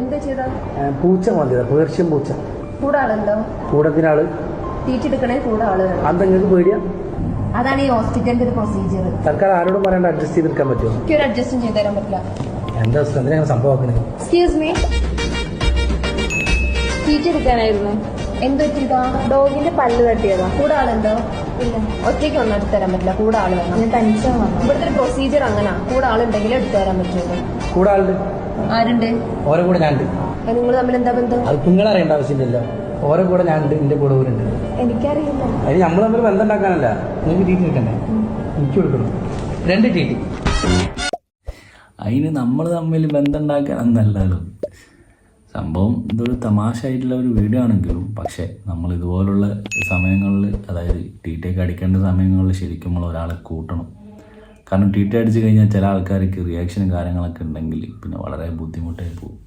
എന്താ ചെയ്താ? പൂച്ച മതിയതാ, പേർഷ്യൻ പൂച്ച. കൂടെ ആളുണ്ടോ? കൂടത്തിനാള് തീറ്റെടുക്കണേ കൂടെ ആള് വേണം. അത് നിങ്ങൾക്ക് പേടിയാ? അതാണ് ഈ ഹോസ്പിറ്റലിന്റെ ഒരു പ്രൊസീജിയർ. തൽക്കാലം ആരോടും പറയാണ്ട് അഡ്ജസ്റ്റ് ചെയ്തെടുക്കാൻ പറ്റുമോ? എനിക്ക് ഒരു അഡ്ജസ്റ്റും ചെയ്ത് തരാൻ പറ്റില്ല. എന്താ എന്തിനാണ് സംഭവമാക്കണേ? Excuse me, തീറ്റെടുക്കാനായിരുന്നു. എന്ത് പറ്റിയതാ? ഡോഗിന്റെ പല്ല് തട്ടിയതാ. കൂടെ ആളുണ്ടോ? ഇല്ല, ഒറ്റയ്ക്ക് ഒന്നും എടുത്തു തരാൻ പറ്റില്ല, കൂടെ ആള് വേണം. ഞാൻ തനിച്ചാ വന്നു. ഇവിടുത്തെ ഒരു പ്രൊസീജിയർ അങ്ങനെ, കൂടെ ആളുണ്ടെങ്കിൽ എടുത്തു തരാൻ പറ്റുള്ളൂ. കൂടെ ആളുണ്ട്, ആരുണ്ട്? ഓരോ കൂടെ ഞാനുണ്ട്. നിങ്ങൾ തമ്മിൽ എന്താ ബന്ധം? അത് നിങ്ങൾ അറിയേണ്ട ആവശ്യമില്ലല്ലോ. ഓരോ കൂടെ ഞാനുണ്ട്, എന്റെ കൂടെ ഊരുണ്ട്. എനിക്കറിയില്ല. അതിന് നമ്മൾ തമ്മിൽ ബന്ധം ഉണ്ടാക്കാനല്ല, നിങ്ങൾക്ക് ടീറ്റി എടുക്കണ്ടേ? എനിക്ക് കൊടുക്കണം 2 ടീറ്റി. അതിന് നമ്മൾ തമ്മിൽ ബന്ധം ഉണ്ടാക്കാനൊന്നല്ലല്ലോ. സംഭവം ഇതൊരു തമാശ ആയിട്ടുള്ള ഒരു വീഡിയോ ആണെങ്കിലും, പക്ഷേ നമ്മൾ ഇതുപോലുള്ള സമയങ്ങളിൽ, അതായത് ടീറ്റൊക്കെ അടിക്കേണ്ട സമയങ്ങളിൽ ശരിക്കും നമ്മൾ ഒരാളെ കൂട്ടണം. കാരണം ടീറ്റ അടിച്ച് കഴിഞ്ഞാൽ ചില ആൾക്കാർക്ക് റിയാക്ഷനും കാര്യങ്ങളൊക്കെ ഉണ്ടെങ്കിൽ പിന്നെ വളരെ ബുദ്ധിമുട്ടായി പോകും.